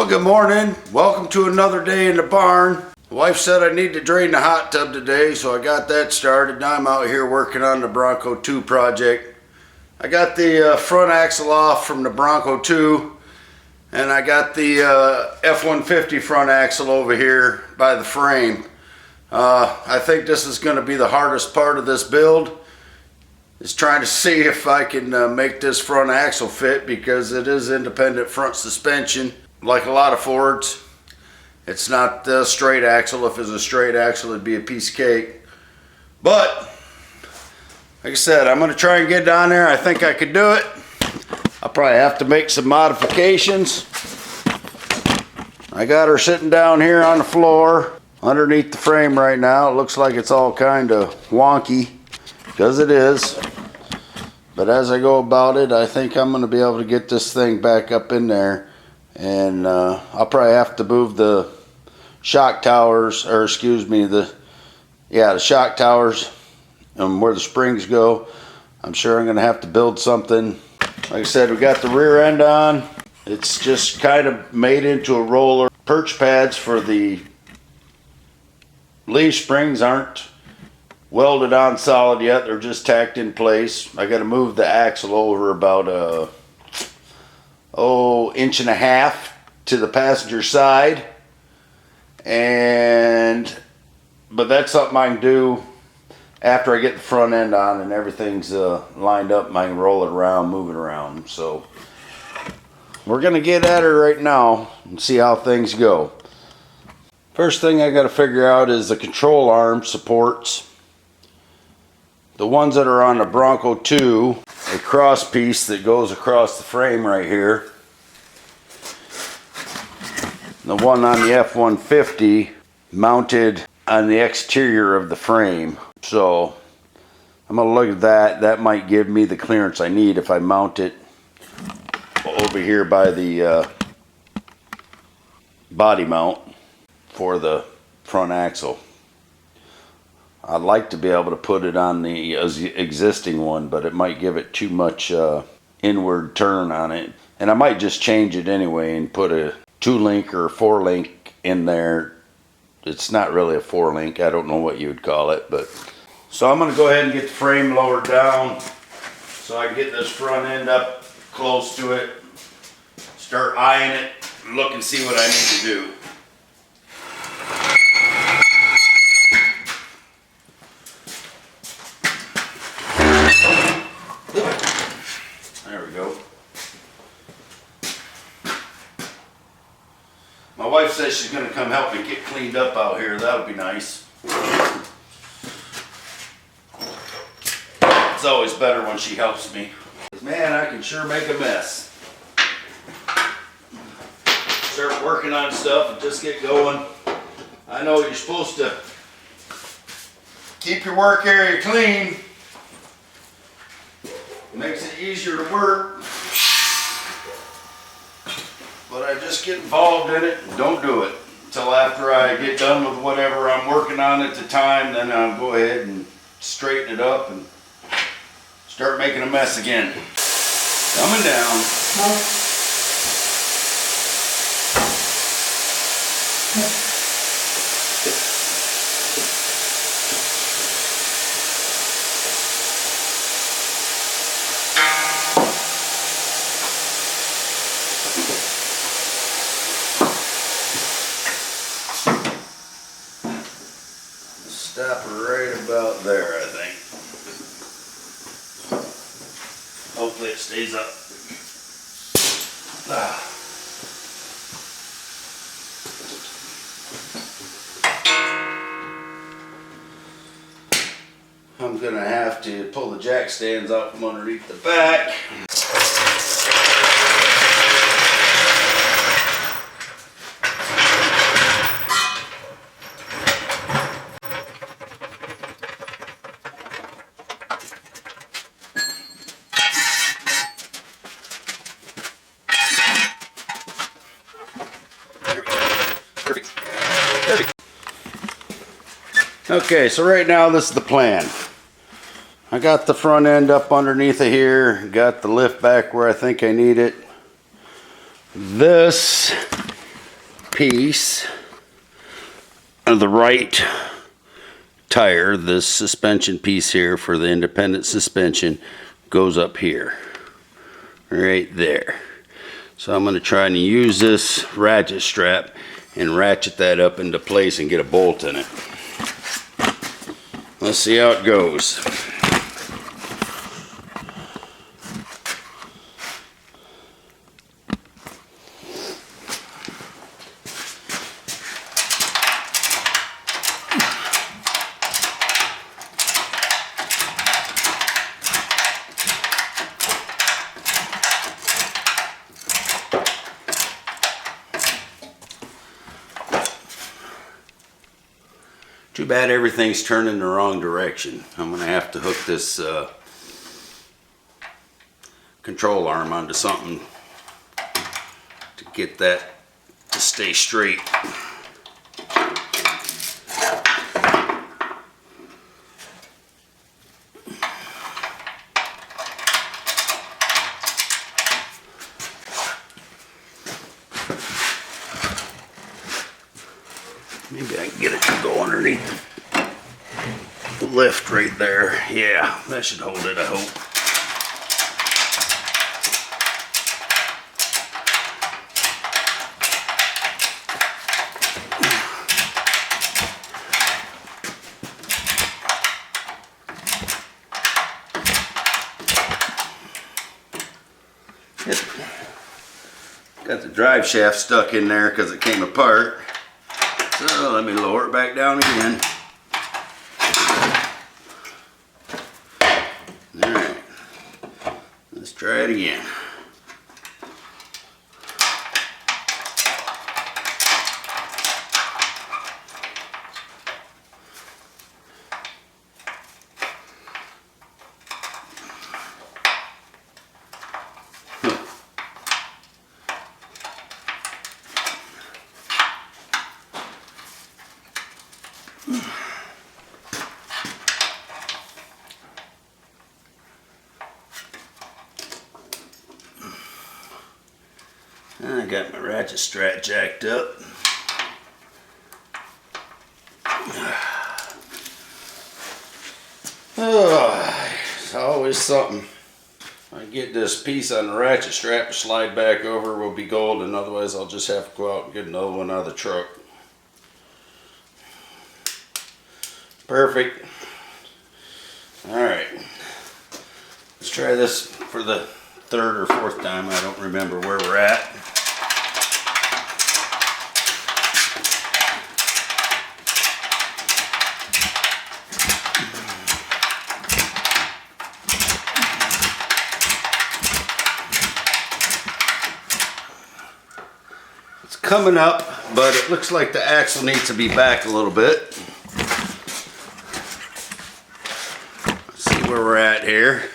Good morning. Welcome to another day in the barn. The wife said I need to drain the hot tub today, so I got that started. Now I'm out here working on the Bronco 2 project. I got the front axle off from the Bronco 2, and I got the F150 front axle over here by the frame. I think this is going to be the hardest part of this build, is trying to see if I can make this front axle fit, because it is independent front suspension. Like a lot of Fords, it's not the straight axle. If it was a straight axle, it'd be a piece of cake. But like I said, I'm going to try and get down there. I think I could do it. I'll probably have to make some modifications. I got her sitting down here on the floor underneath the frame right now. It looks like it's all kind of wonky, because it is. But as I go about it, I think I'm going to be able to get this thing back up in there. And I'll probably have to move the shock towers, or excuse me, the shock towers and where the springs go. I'm sure I'm going to have to build something. Like I said, we got the rear end on. It's just kind of made into a roller. Perch pads for the leaf springs aren't welded on solid yet. They're just tacked in place. I got to move the axle over about inch and a half to the passenger side, but that's something I can do after I get the front end on and everything's lined up, and I can roll it around, move it around. So we're gonna get at her right now and see how things go. First thing I got to figure out is the control arm supports. The ones that are on the Bronco 2, a cross piece that goes across the frame right here. The one on the F150 mounted on the exterior of the frame. So I'm going to look at that. That might give me the clearance I need if I mount it over here by the body mount for the front axle. I'd like to be able to put it on the existing one, but it might give it too much inward turn on it. And I might just change it anyway and put a 2-link or 4-link in there. It's not really a 4-link. I don't know what you would call it, but so I'm going to go ahead and get the frame lowered down so I can get this front end up close to it, start eyeing it, and look and see what I need to do. There we go. My wife says she's going to come help me get cleaned up out here. That'll be nice. It's always better when she helps me. Man, I can sure make a mess. Start working on stuff and just get going. I know you're supposed to keep your work area clean. It makes it easier to work. But I just get involved in it and don't do it until after I get done with whatever I'm working on at the time. Then I'll go ahead and straighten it up and start making a mess again. Coming down. Stop right about there, I think. Hopefully it stays up. I'm gonna have to pull the jack stands out from underneath the back. Okay, so right now this is the plan. I got the front end up underneath of here, got the lift back where I think I need it. This piece of the right tire, this suspension piece here for the independent suspension, goes up here, right there. So I'm going to try and use this ratchet strap and ratchet that up into place and get a bolt in it. Let's see how it goes. Too bad everything's turning the wrong direction. I'm going to have to hook this control arm onto something to get that to stay straight. Maybe I can get it to go underneath the lift right there. Yeah, that should hold it, I hope. Got the drive shaft stuck in there because it came apart. So let me lower it back down again. Alright, let's try it again. I got my ratchet strap jacked up. Oh, it's always something. If I get this piece on the ratchet strap to slide back over, will be golden. Otherwise, I'll just have to go out and get another one out of the truck. Perfect. Alright. Let's try this for the third or fourth time. I don't remember where we're at. It's coming up, but it looks like the axle needs to be back a little bit. Let's see where we're at here.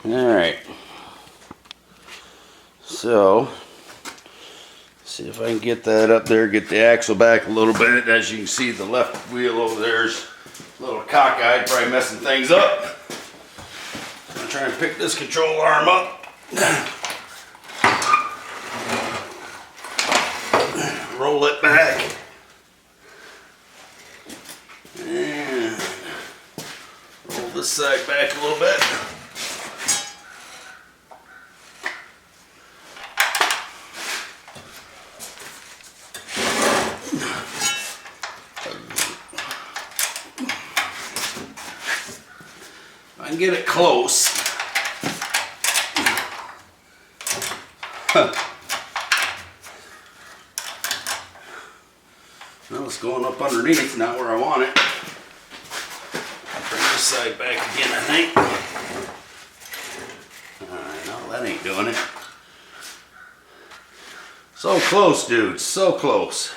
Alright, so see if I can get that up there, get the axle back a little bit. As you can see, the left wheel over there is a little cockeyed, probably messing things up. I'm going to try and pick this control arm up, roll it back, and roll this side back a little bit. I can get it close. Well, it's going up underneath, not where I want it. Bring this side back again, I think. Alright, no, that ain't doing it. So close, dude, so close.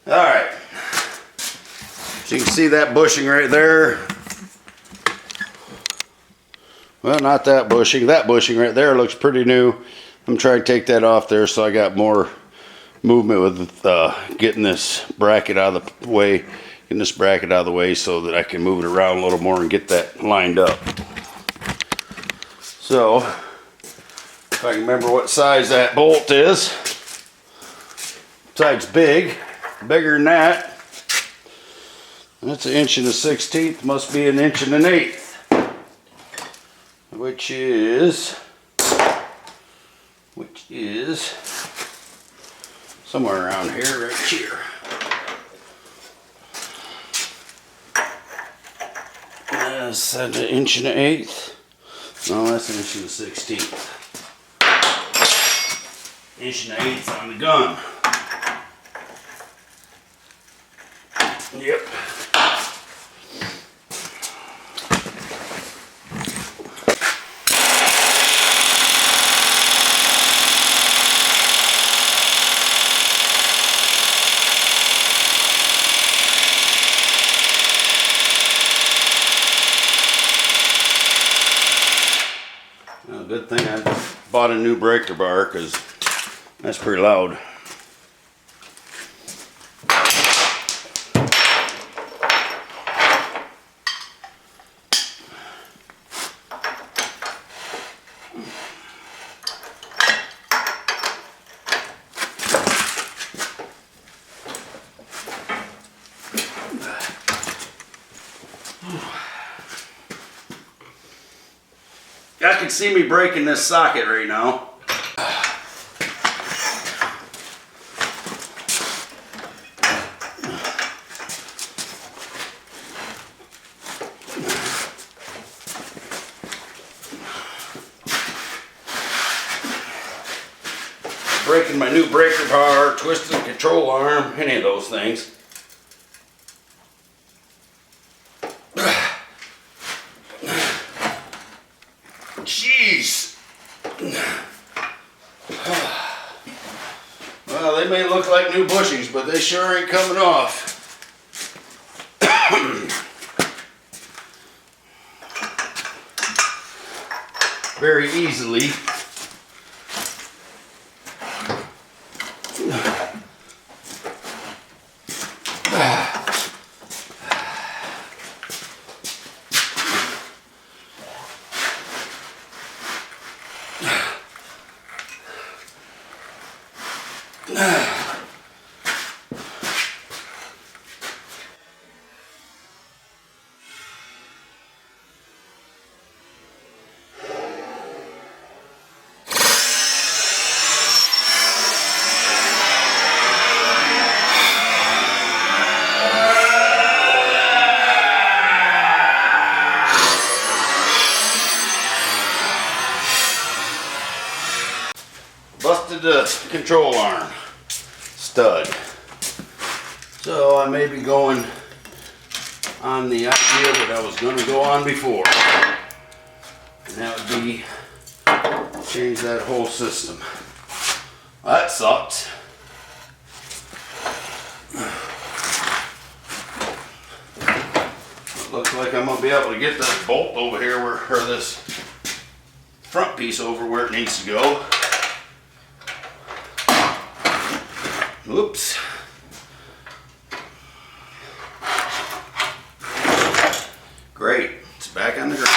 Alright. So you can see that bushing right there. Well, not that bushing. That bushing right there looks pretty new. I'm trying to take that off there so I got more movement with getting this bracket out of the way. Getting this bracket out of the way so that I can move it around a little more and get that lined up. So, if I can remember what size that bolt is. Side's big. Bigger than that. That's 1 1/16. Must be 1 1/8. Which is somewhere around here, right here. That's 1 1/8. No, that's 1 1/16. 1 1/8 on the gun. Yep. Well, good thing I bought a new breaker bar because that's pretty loud. Y'all can see me breaking this socket right now. Breaking my new breaker bar, twisting the control arm, any of those things. Jeez. Well, they may look like new bushings, but they sure ain't coming off. Very easily. Busted the control arm stud. So I may be going on the idea that I was going to go on before. And that would be change that whole system. That sucked. It looks like I'm going to be able to get this bolt over here or this front piece over where it needs to go. Oops. Great. It's back on the ground.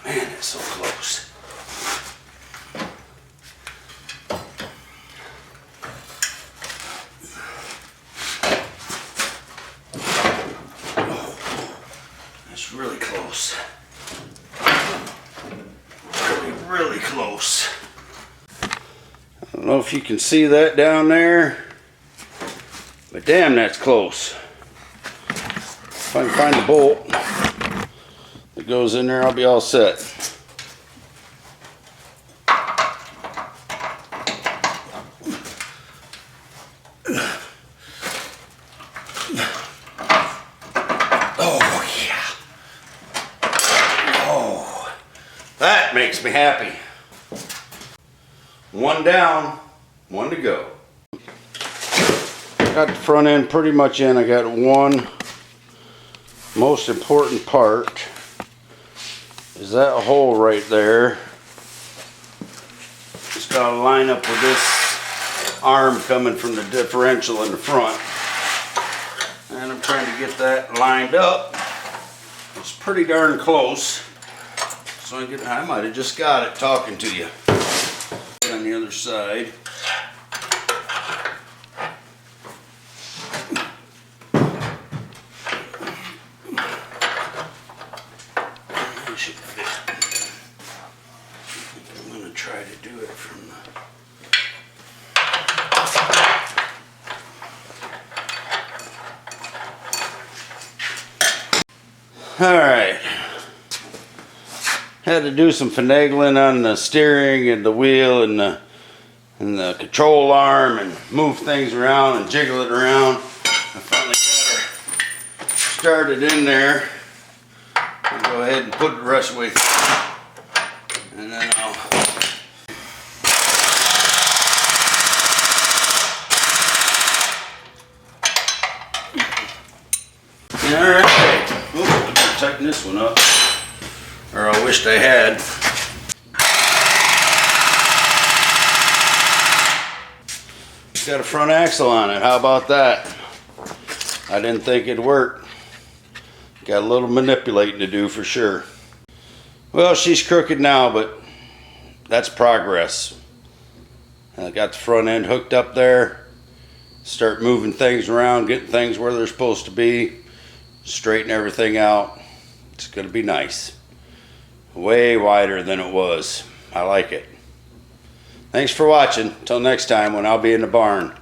Man, it's so close. That's really close. Really close. I don't know if you can see that down there, But damn, that's close. If I can find the bolt that goes in there, I'll be all set. Oh, yeah. Oh, that makes me happy. One down, one to go. Got the front end pretty much in. I got one most important part is that hole right there. Just gotta line up with this arm coming from the differential in the front. And I'm trying to get that lined up. It's pretty darn close. So I might have just got it talking to you. On the other side. Should fit. I'm going to try to do it from the... Alright. Had to do some finagling on the steering and the wheel and the control arm and move things around and jiggle it around. I finally got her started in there. I'll go ahead and put it the rest of the way through. And then I'll... Alright. Oops, I better tighten this one up. Or I wished I had. Got a front axle on it. How about that? I didn't think it'd work. Got a little manipulating to do for sure. Well, she's crooked now, but that's progress. I got the front end hooked up there. Start moving things around, getting things where they're supposed to be. Straighten everything out. It's going to be nice. Way wider than it was. I like it. Thanks for watching. Till next time when I'll be in the barn.